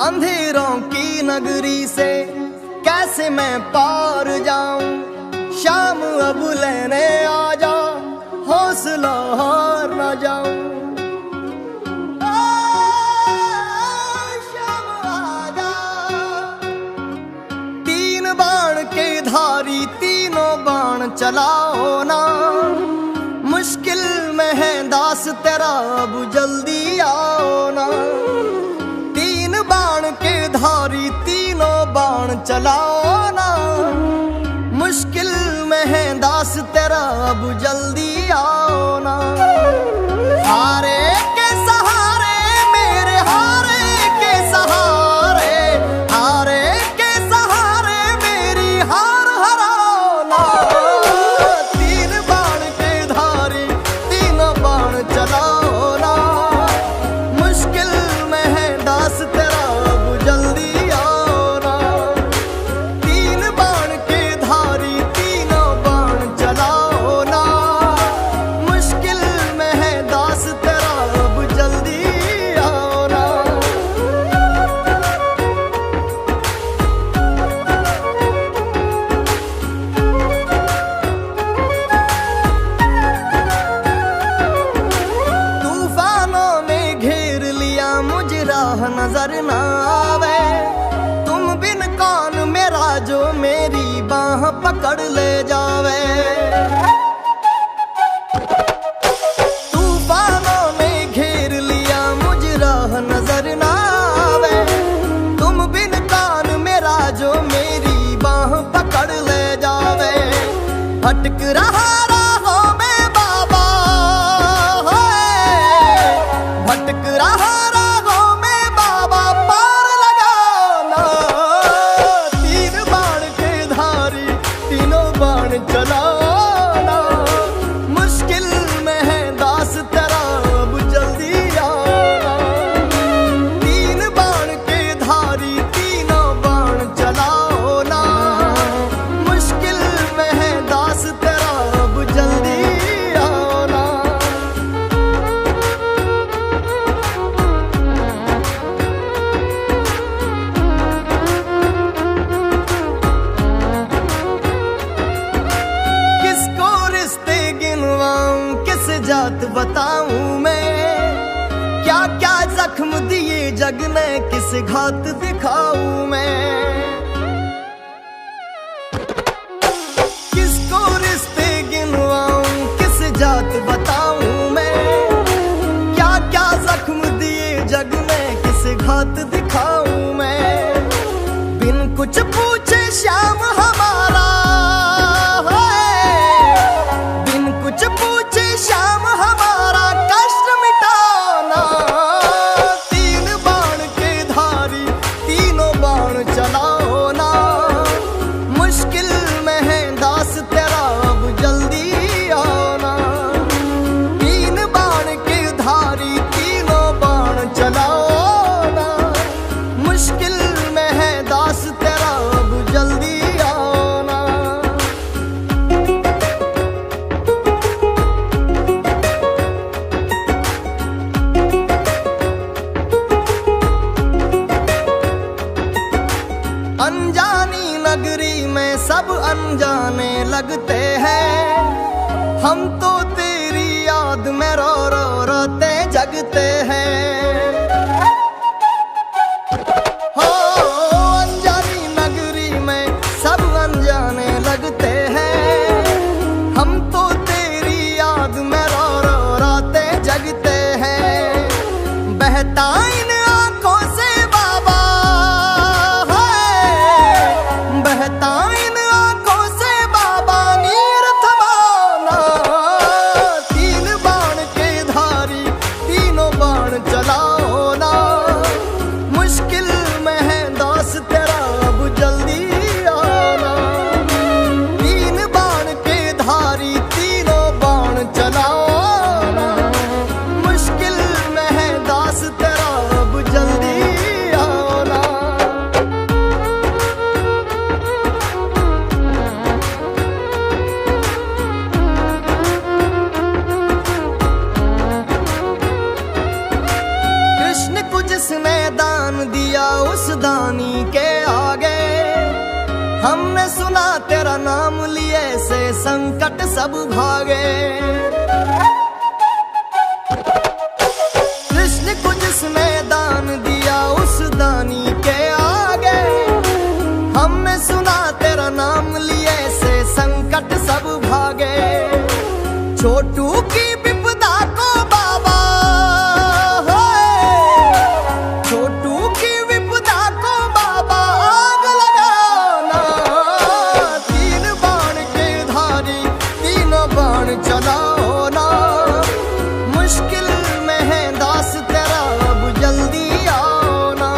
अंधेरों की नगरी से कैसे मैं पार जाऊं। शाम अब लेने आ जा, हौसला हार ना जाऊं। शाम आ जा। तीन बाण के धारी तीनों बाण चलाओ ना। मुश्किल में है दास तेरा, अब जल्दी आओ ना। तीन बाण के धारी तीनों बाण चलाओ ना। मुश्किल में है दास तेरा, अब जल्दी आओ ना। हारे के सहारे मेरे, हारे के सहारे, हारे के सहारे मेरी हार हराओ ना। तीन बाण के धारी तीनों बाण चलाओ ना। मुश्किल में है दास तेरा, अब जल्दी आओ ना। तीन बाण के धारी तीनों बाण चलाओ ना। मुश्किल में है दास तेरा, अब जल्दी आओ ना। तूफानों ने घेर लिया मुझे, राह नजर ना आवे। तुम बिन कौन मेरा, जो मेरी बाह पकड़ ले जावे। तूफानों ने घेर लिया मुझे, राह नजर ना आवे। तुम बिन कौन मेरा, जो मेरी बाह पकड़ ले जावे। भटक रहा राहों में बाबा, भटक रहा राहों में बाबा, पार लगाओ ना। तीन बाण के धारी तीनों बाण चलाओ ना। मुश्किल में है दास तेरा, अब जल्दी आओ ना। तीन बाण के धारी तीनों बाण चलाओ ना। मुश्किल में है दास तेरा, अब जल्दी आओ ना। किसको रिश्ते गिनवाऊं, किस जात बताऊं मैं। क्या क्या जख्म दिए जग ने, किस घात दिखाऊं मैं। किसको रिश्ते गिनवाऊं, किस जात बताऊं मैं। क्या क्या जख्म दिए जग ने, किस घात दिखाऊं मैं। बिन कुछ पूछे श्याम हमारा है, बिन कुछ पूछे श्याम हमारा कष्ट मिटाना। तीन बाण के धारी तीनों बाण चलाओ ना। मुश्किल में है दास तेरा, अब जल्दी आओ ना। तीन बाण के धारी तीनों बाण चलाओ ना। मुश्किल में है दास तेरा, अब जल्दी आओ ना। अनजानी नगरी में सब अनजाने लगते हैं। हम तो तेरी याद में रो रो रोते जगते हैं। हो अनजानी नगरी में सब अनजाने लगते हैं। हम तो तेरी याद में रो रो रोते जगते हैं। बहता इन आंखों से बाबा है, बहता इन आंखों से बाबा, नीर थमाओ ना। तीन बाण के धारी तीनों बाण चलाओ ना। मुश्किल तेरा नाम लिए से संकट सब भागे। कृष्ण को जिसने दान दिया उस दानी के आगे, हमने सुना तेरा नाम लिए से संकट सब भागे। छोटू की विपदा को बाबा, छोटू की विपदा को बाबा आग लगाना। तीन बाण के धारी तीनों बाण चलाओ ना, मुश्किल में है दास तेरा अब जल्दी आओ ना।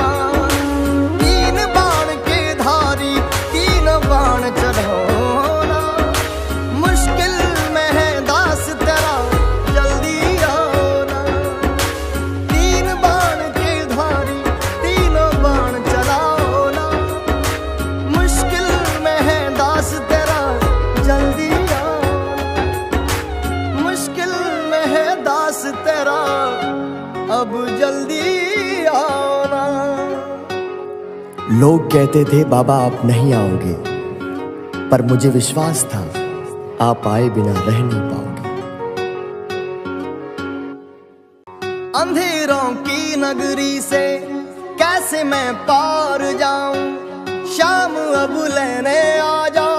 तीन बाण के धारी तीनों बाण चलाओ ना, मुश्किल में है दास तेरा जल्दी आओ ना। तीन बाण के धारी तीनों बाण चलाओ ना, मुश्किल में है दास तेरा जल्दी आओ ना। मुश्किल में है दास तेरा अब जल्दी आओ ना। लोग कहते थे बाबा आप नहीं आओगे, पर मुझे विश्वास था आप आए बिना रह नहीं पाओगे। अंधेरों की नगरी से कैसे मैं पार जाऊं, शाम अब लेने आ जा,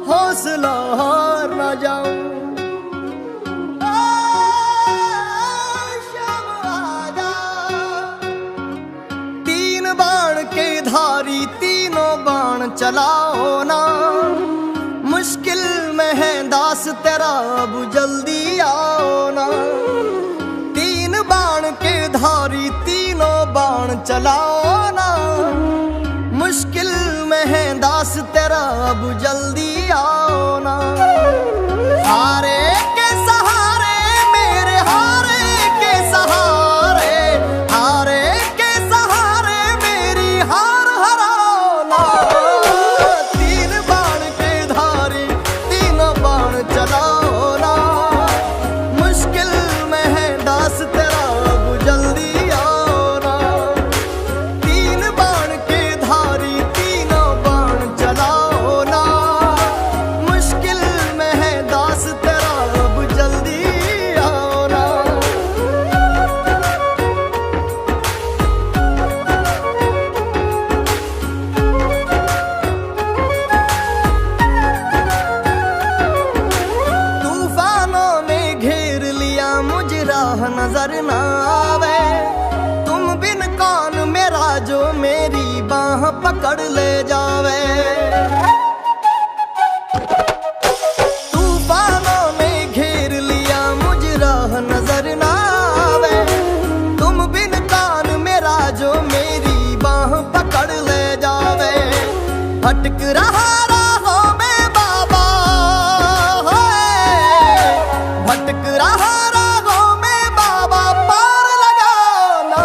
हौसला हार ना जाऊं। शाम आ जा। तीन बाण के धारी तीनों बाण चलाओ ना, मुश्किल में है दास तेरा अब जल्दी आओ ना। तीन बाण के धारी तीनों बाण चलाओ ना, मुश्किल में है दास तेरा अब जल्दी आओ ना। हारे के सहारे मेरे हारे के सहारे, हारे के सहारे मेरी हार हराओ ना। तीन बाण के धारी तीनों बाण चलाओ ना, मुश्किल में है दास तेरा अब जल्दी आओ ना। तीन बाण के धारी तीनों बाण चलाओ ना, मुश्किल में है दास तेरा अब जल्दी आओ ना। तूफानों ने घेर लिया मुझे राह नजर ना आवे, तुम बिन कौन मेरा जो मेरी बाह पकड़ ले जावे। तूफानों ने घेर लिया मुझे राह नजर ना आवे, तुम बिन कौन मेरा जो मेरी बाह पकड़ ले जावे। भटक रहा राहों में बाबा, भटक रहा राहों में बाबा, पार लगाना।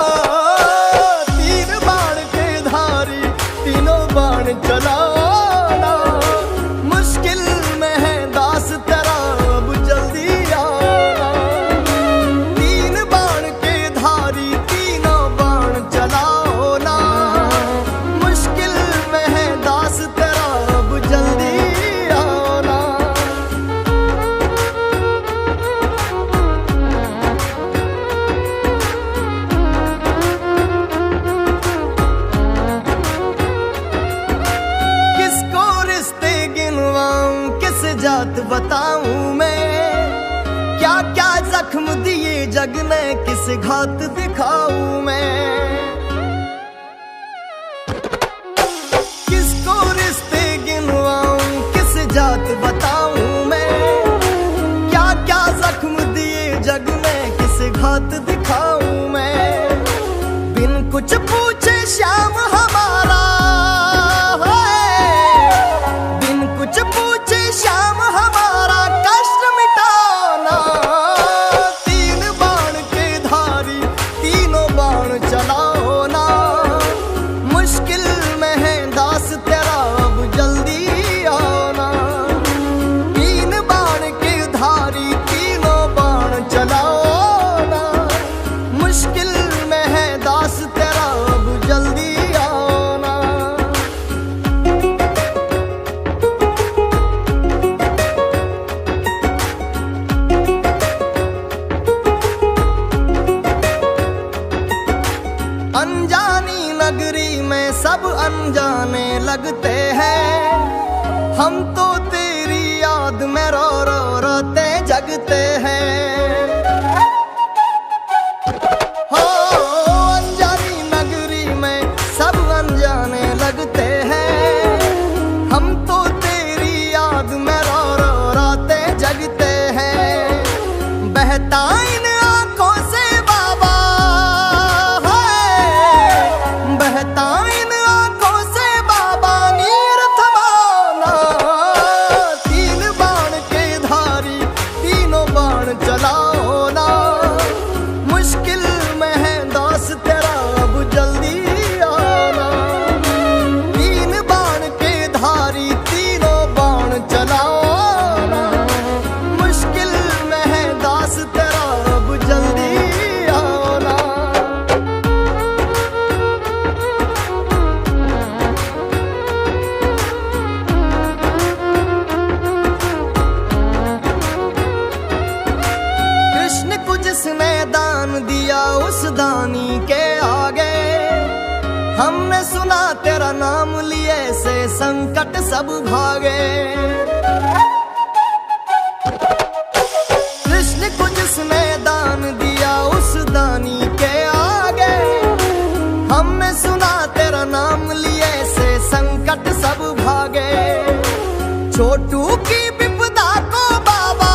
तीन बाण के धारी तीनों बाण चलाना, मुश्किल में है दास तेरा अब जल्दी आना। तीन बाण के धारी तीनों बाण चलाओ ना, मुश्किल में है दास तेरा अब जल्दी आना। किसको रिश्ते गिनवाऊं किस जात बताऊं मैं, क्या क्या जख्म दिए जग ने किस घात दिखाऊं मैं। किसको रिश्ते गिनवाऊं किस जात बताऊं मैं, क्या क्या जख्म दिए जग ने किस घात दिखाऊं मैं। बिन कुछ पूछे श्याम हमारा, बिन कुछ पूछे श्याम हमारा कष्ट मिटाना। तीन बाण के धारी तीनों बाण चला अनजानी नगरी में सब अनजाने लगते हैं, हम तो तेरी याद में रो रो रोते जगते हैं। हो अनजानी नगरी में सब अनजाने लगते हैं, हम तो तेरी याद में रो रो रोते जगते हैं। बहता इन आंखों से बाबा है, बहता इन आंखों से बाबा नीर थमाना। तीन बाण के धारी तीनों बाण चलाओ ना, मुश्किल में है दास तेरा अब जल्दी आना। तीन बाण के धारी तीनों बाण चलाओ ना, मुश्किल में है दास तेरा अब जल्दी आना। कृष्ण को जिसने दान दिया उस दानी के आगे, हमने सुना तेरा नाम लिए से संकट सब भागे। कृष्ण को जिसने दान दिया उस दानी के आगे, हमने सुना तेरा नाम लिए से संकट सब भागे। छोटू की विपदा को बाबा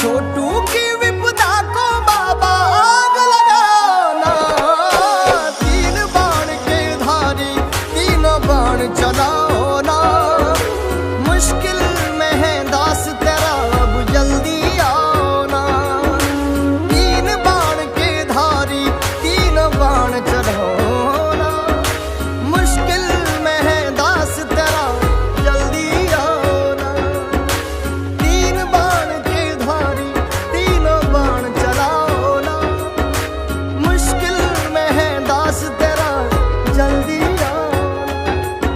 छोटू की विपदा को बाबा आग लगाना। तीन बाण के धारी तीनों बाण चलाओ ना, मुश्किल में है दास तेरा अब जल्दी आओ ना। तीन बाण के धारी तीनों बाण चलाओ ना, मुश्किल में है दास तेरा जल्दी आओ ना। तीन बाण के धारी तीनों बाण चलाओ ना, मुश्किल में है दास तेरा जल्दी आओ ना।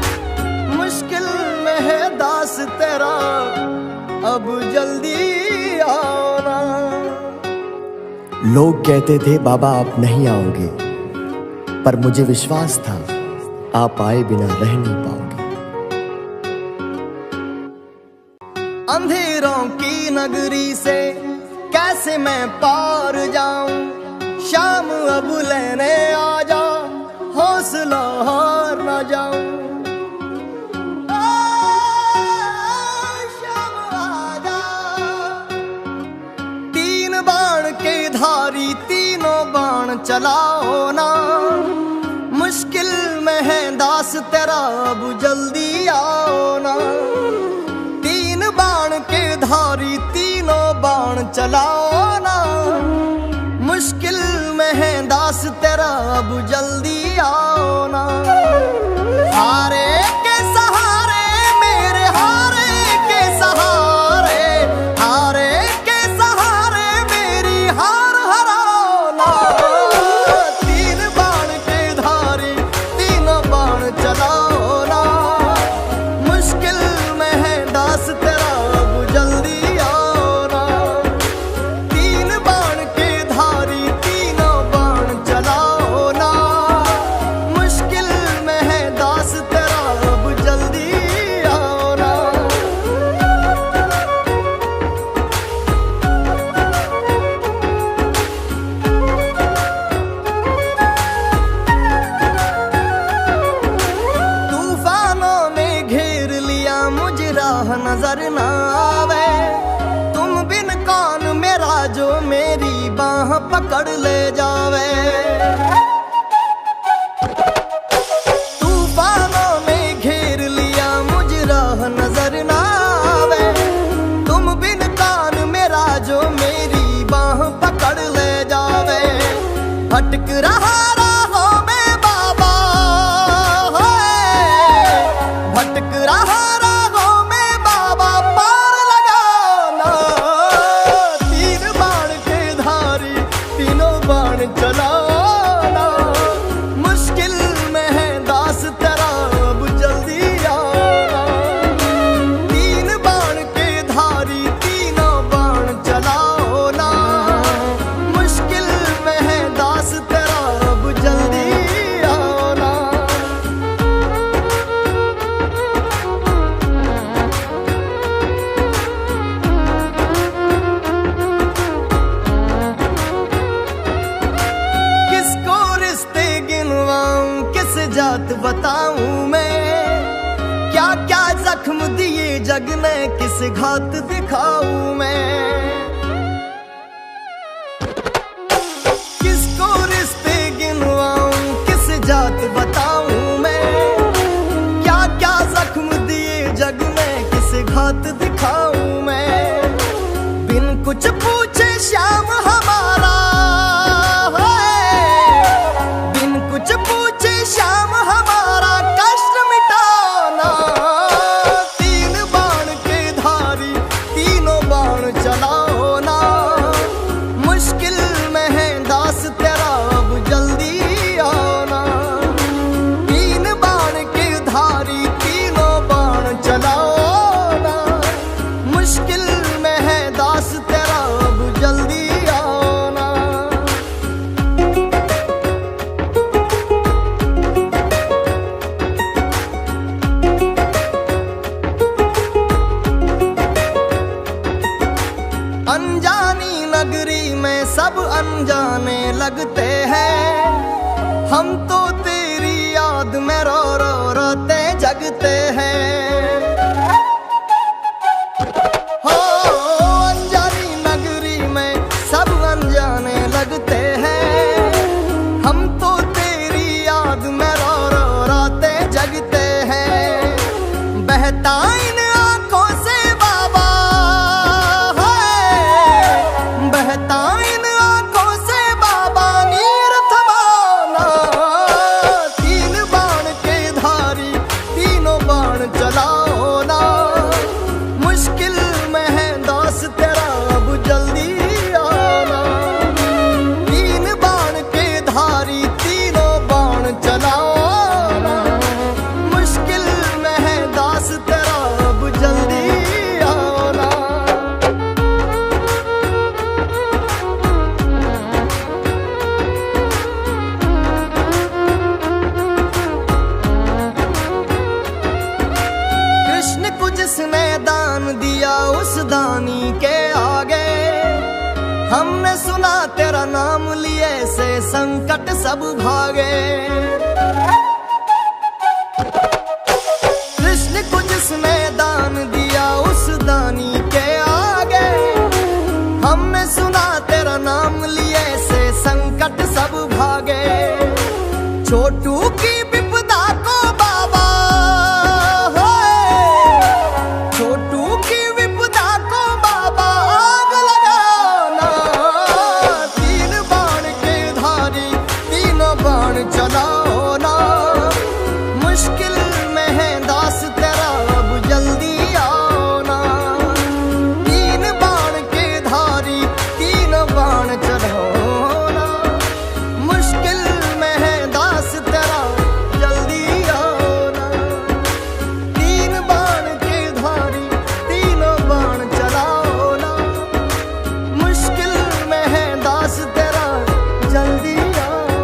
मुश्किल में है दास तेरा अब जल्दी आओ ना। लोग कहते थे बाबा आप नहीं आओगे, पर मुझे विश्वास था आप आए बिना रह नहीं पाओगे। अंधेरों की नगरी से कैसे मैं पार जाऊं, शाम अब लेने आ जा, हौसला हार न जाऊं। शाम आ जा। तीन बाण के धारी तीनों बाण चलाओ ना, मुश्किल में है दास तेरा अब जल्दी आओ ना। तीन बाण के धारी तीनों बाण चलाओ ना, मुश्किल में है दास तेरा अब जल्दी आओ ना। हारे के सहारे मेरे हारे के सहारे, हारे के सहारे मेरी हार हराओ ना। तीन बाण के धारी तीनों बाण चलाओ ना, मुश्किल में है दास तेरा अब जल्दी आओ ना। तीन जात बताऊं मैं, क्या क्या जख्म दिए जग ने किस घात दिखाऊं मैं। किसको रिश्ते गिनवाऊं किस जात बताऊं मैं, क्या क्या जख्म दिए जग ने किस घात दिखाऊं मैं। बिन कुछ पूछे श्याम हमारा, बिन कुछ पूछे श्याम हमारा कष्ट मिटाना। तीन बाण के धारी तीनों बाण चलाओ ना, मुश्किल में है दास तेरा अब जल्दी आना। तीन बाण के धारी तीनों बाण चलाओ ना, मुश्किल में है दास तेरा अब जल्दी आना। अनजानी नगरी में सब अनजाने लगते हैं, हम तो तेरी याद में रो रो रोते जगते हैं। हो अनजानी नगरी में सब अनजाने लगते हैं, हम तो तेरी याद में रो रो रोते जगते हैं। बहता इन आंखों से बाबा है, बहता इन आंखों से बाबा नीर थमाना। तीन बाण के धारी तीनों बाण चलाओ ना, मुश्किल में है दास तेरा अब जल्दी आना। तीन बाण के धारी तीनों बाण चलाओ ना, मुश्किल में है दास तेरा अब जल्दी आना। कृष्ण को जिसने दान दिया उस दानी के आगे, हमने सुना तेरा नाम लिए से संकट सब भागे। कृष्ण को जिसने दान दिया उस दानी के आगे, हमने सुना तेरा नाम लिए से संकट सब भागे। छोटू की विपदा को बाबा, छोटू की विपदा को बाबा आग लगाना। तीन बाण के धारी तीनों बाण चलाओ ना, मुश्किल में है दास तेरा अब जल्दी आना। तीन बाण के धारी तीनों बाण चलाओ ना, मुश्किल में है दास तेरा जल्दी आना। तीन बाण के धारी तीनों बाण चलाओ ना, मुश्किल में है दास तेरा जल्दी आना।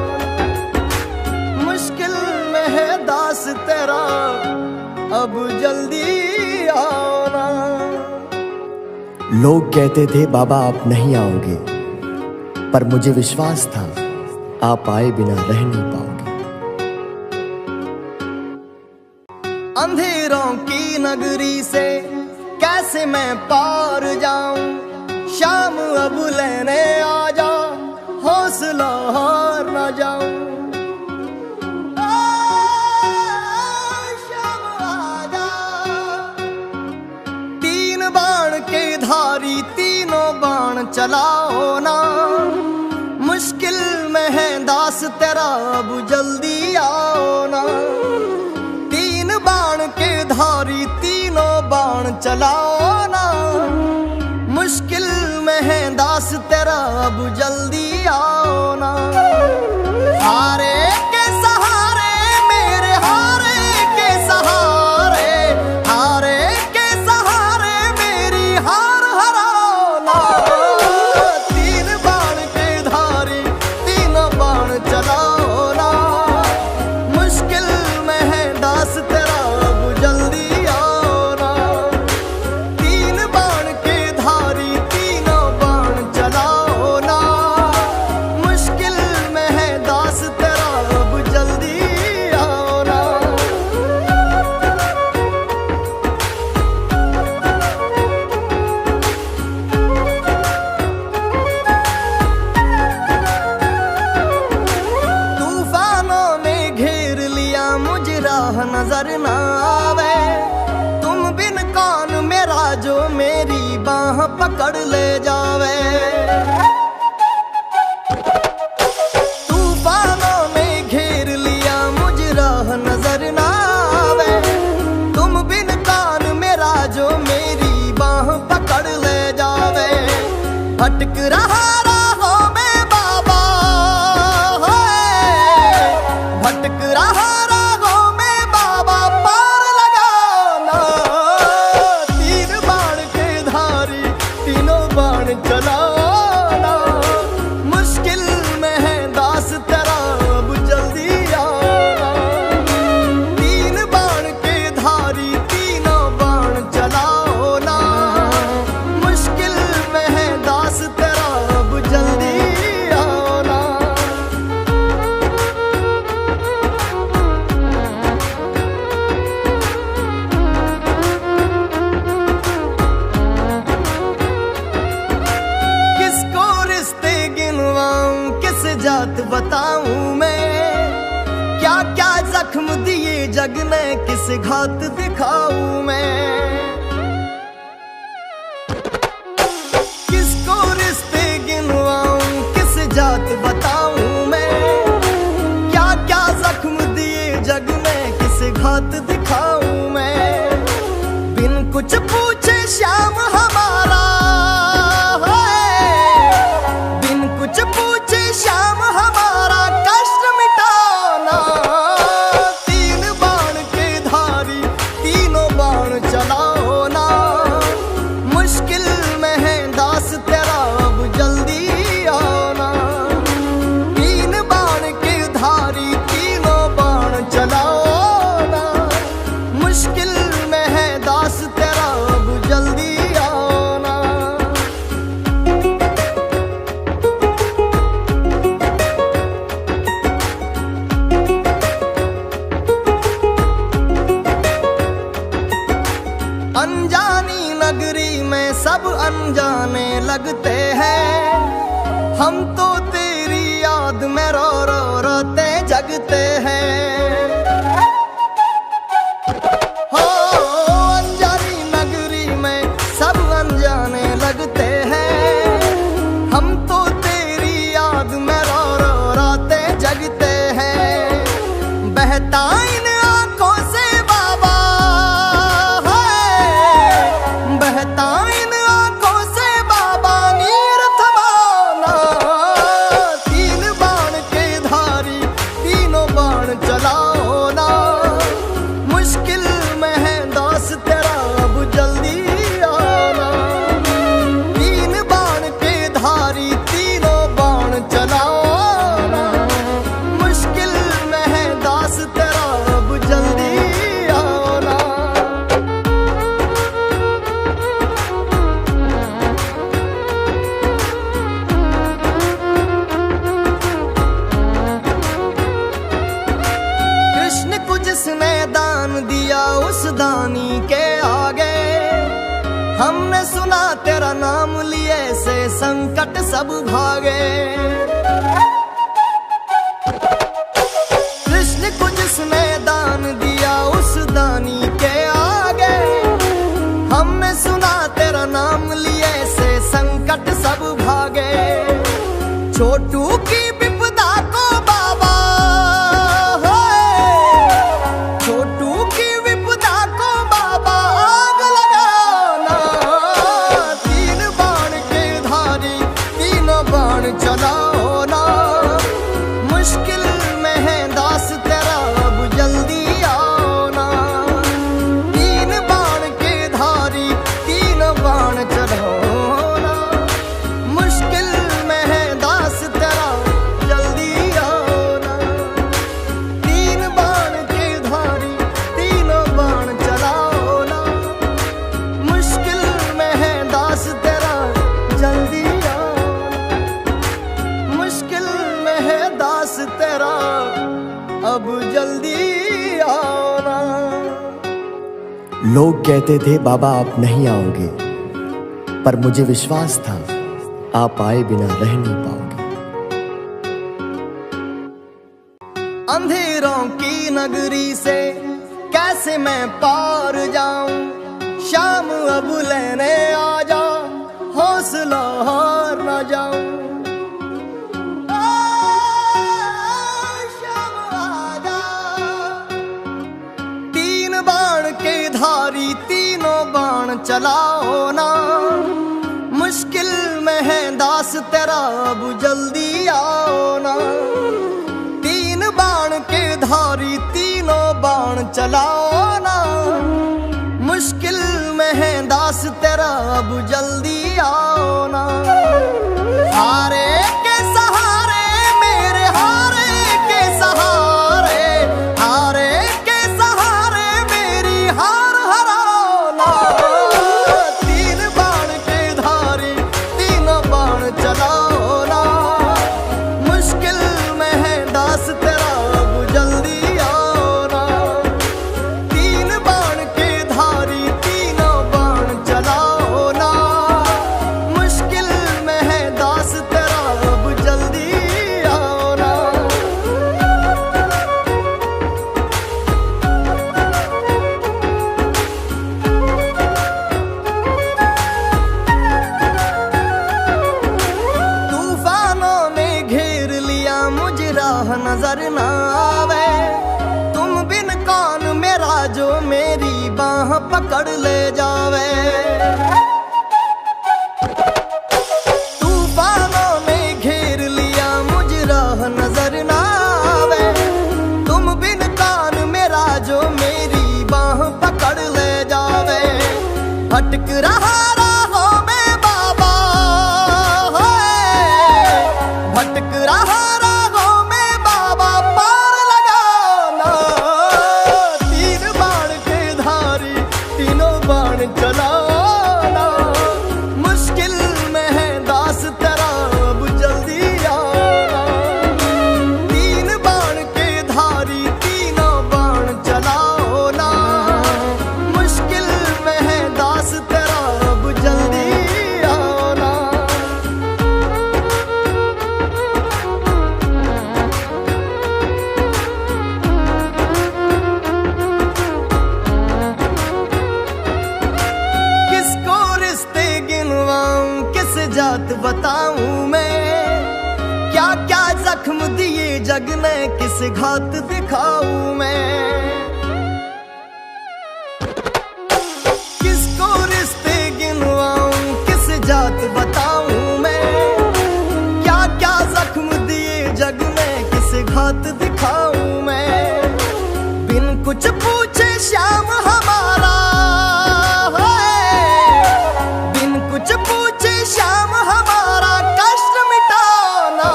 मुश्किल में है दास तेरा अब जल्दी आना। लोग कहते थे बाबा आप नहीं आओगे, पर मुझे विश्वास था आप आए बिना रह नहीं पाओगे। अंधेरों की नगरी से कैसे मैं पार जाऊं, शाम अब लेने आ जा, हौसला हार न जाऊं। शाम आ जा। तीन बाण के धारी तीनों बाण चलाओ ना, मुश्किल में है दास तेरा अब जल्दी आओ ना। तीन बाण के धारी तीनों बाण चलाओ ना, मुश्किल में है दास तेरा अब जल्दी आओ ना। हारे के सहारे मेरे हारे के सहारे, हारे के सहारे मेरी हार हराओ ना। तीन बाण के धारी तीनों बाण चलाओ ना, मुश्किल में है दास तेरा अब जल्दी आओ ना। तीन बाण के धारी तीनों बाण चलाओ ना, नजर ना आवे। तुम बिन कौन मेरा जो मेरी बाह पकड़ ले जावे। तूफानों ने घेर लिया मुझ राह नजर ना आवे। तुम बिन कौन मेरा जो मेरी बाह पकड़ ले जावे। भटक रहा राहों में बाबा, भटक रहा राहों में बाबा, पार लगाना। तीन बाण के धारी तीनों बाण चलाना। मुश्किल में है दास तेरा अब जल्दी आना। तीन बाण के धारी तीनों बाण चलाओ ना। मुश्किल में है दास तेरा अब जल्दी आना। किसको रिश्ते गिनवाऊं किस जात बताऊं मैं। क्या क्या जख्म दिए जग ने किस घात दिखाऊं मैं। किसको रिश्ते गिनवाऊं किस जात बताऊं मैं। क्या क्या जख्म दिए जग ने किस घात दिखाऊं मैं। बिन कुछ पूछे श्याम हमारा है। बिन कुछ पूछे श्याम हमारा कष्ट मिटाना। तीन बाण के धारी तीनों बाण चलाओ ना। मुश्किल में है दास तेरा अब जल्दी आना। तीन बाण के धारी तीनों बाण चलाओ ना। मुश्किल में है दास तेरा अब जल्दी आना। अनजानी नगरी में सब अनजाने लगते हैं। हम तो तेरी याद में रो रो रोते जगते हैं। हो अनजानी नगरी में सब अनजाने लगते हैं। हम तो तेरी याद में रो रो रोते जगते हैं। बहता इन आंखों से बाबा है। बहता इन आंखों से बाबा नीर थमाना। तीन बाण के धारी तीनों बाण चलाओ ना। मुश्किल में है दास तेरा अब जल्दी आना। तीन बाण के धारी तीनों बाण चलाओ ना। मुश्किल में है दास तेरा अब जल्दी आना। कृष्ण को जिसने दान दिया उस दानी के आगे। हमने सुना तेरा नाम लिए से संकट सब भागे। कृष्ण को जिसने दान दिया उस दानी के आगे। हमने सुना तेरा नाम लिए से संकट सब भागे। छोटू की विपदा को बाबा है। छोटू की विपदा को बाबा आग लगाना। तीन बाण के धारी तीनों बाण चलाओ ना। मुश्किल में है दास तेरा अब जल्दी आना। तीन बाण के धारी तीनों बाण चलाओ ना। मुश्किल में है दास तेरा जल्दी आना। तीन बाण के धारी तीनों बाण चलाओ ना। मुश्किल में है दास तेरा जल्दी आना। मुश्किल में है दास तेरा अब जल्दी आना। लोग कहते थे बाबा आप नहीं आओगे, पर मुझे विश्वास था आप आए बिना रह नहीं पाओगे। अंधेरों की नगरी से कैसे मैं पार जाऊं, शाम अब लेने आ जा, हौसला हार ना जाऊं। शाम आ जा। तीन बाण के धारी तीनों बाण चलाओ ना, मुश्किल में है दास तेरा अब जल्दी आओ ना। तीन बाण के धारी तीनों बाण चलाओ ना, मुश्किल में है दास तेरा अब जल्दी आओ ना। हारे के सहारे मेरे हारे के सहारे, हारे के सहारे मेरी हार हराओ ना। तीन बाण के धारी तीनों बाण चलाओ ना, मुश्किल में है दास तेरा अब जल्दी आओ ना। तीन बाण के धारी तीनों बाण चलाओ ना, मुश्किल में है दास तेरा अब जल्दी आओ ना। तूफानों ने घेर लिया मुझे राह नजर ना आवे, तुम बिन कौन मेरा जो मेरी बाह पकड़ ले जावे। तूफानों ने घेर लिया मुझे राह नजर ना आवे, तुम बिन कौन मेरा जो मेरी बाह पकड़ ले जावे। भटक रहा राहों में बाबा, भटक रहा राहों में बाबा, पार लगाना। तीन बाण के धारी तीनों बाण चलाना, मुश्किल में है दास तेरा अब जल्दी आना। तीन बाण के धारी तीनों बाण चलाओ ना, मुश्किल में है दास तेरा अब जल्दी आओ ना। किसको रिश्ते गिनवाऊं, किस जात बताऊं मैं, क्या क्या जख्म दिए जग ने, किस घात दिखाऊं मैं। किसको रिश्ते गिनवाऊं, किस जात बताऊं मैं, क्या क्या जख्म दिए जग ने, किस घात दिखाऊं मैं। बिन कुछ पूछे श्याम हमारा है, बिन कुछ पूछे श्याम हमारा कष्ट मिटाना।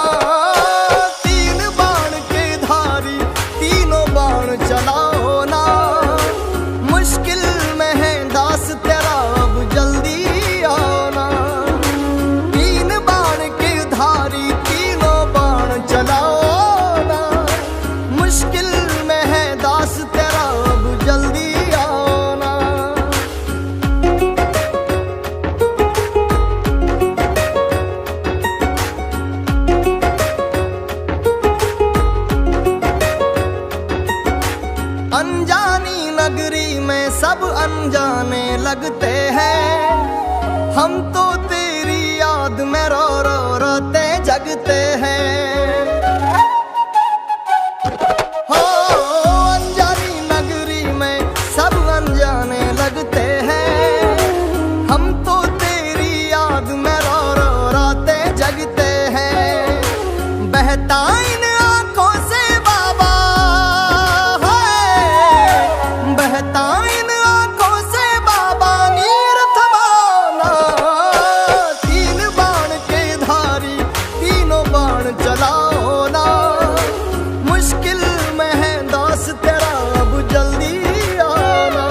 तीन बाण के धारी तीनों बाण चलाओ ना, मुश्किल में है दास तेरा अब जल्दी आओ ना। तीन बाण के धारी तीनों बाण चलाओ ना, मुश्किल में है दास तेरा अब जल्दी आओ ना। अनजानी नगरी में सब अनजाने लगते हैं, हम तो तेरी याद में रो रो रोते जगते हैं। हो अनजानी नगरी में सब अनजाने लगते हैं, हम तो तेरी याद में रो रो रोते जगते हैं। बहता इन आंखों से बाबा है, बहता इन आंखों से बाबा नीर थमाना। तीन बाण के धारी तीनों बाण चलाओ ना, मुश्किल में है दास तेरा अब जल्दी आना।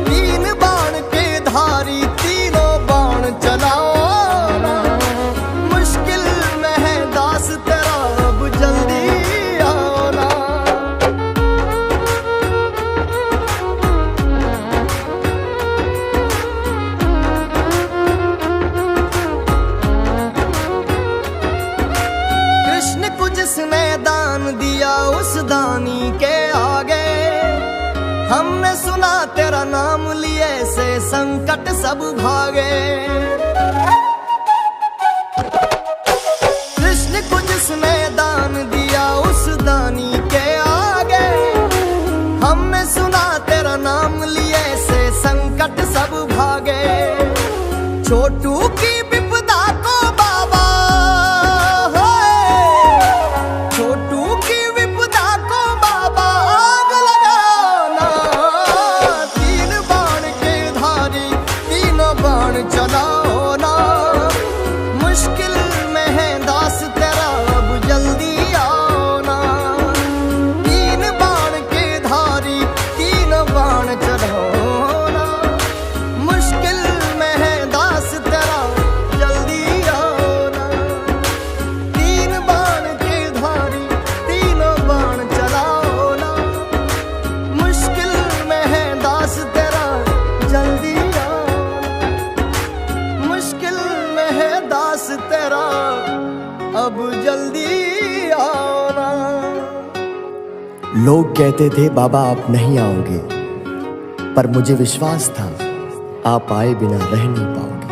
तीन बाण के धारी तीनों बाण चलाओ ना, मुश्किल में है दास तेरा अब जल्दी आओ ना। कृष्ण को जिसने दान दिया उस दानी के आगे, हमने सुना तेरा नाम लिए से संकट सब भागे। कृष्ण को जिसने दान दिया उस दानी के आगे, हमने सुना तेरा नाम लिए से संकट सब भागे। छोटू की विपदा को बाबा, छोटू की विपदा को बाबा आग लगाना। तीन बाण के धारी तीनों बाण चलाओ ना। मुश्किल में है दास तेरा अब जल्दी आओ ना। तीन बाण के धारी तीनों बाण चलाओ ना। मुश्किल में है दास तेरा जल्दी आओ ना। तीन बाण के धारी तीनों बाण चलाओ ना। मुश्किल में है दास तेरा जल्दी आओ ना। मुश्किल में है दास तेरा अब जल्दी आओ ना। लोग कहते थे बाबा आप नहीं आओगे, पर मुझे विश्वास था आप आए बिना रह नहीं पाओगे।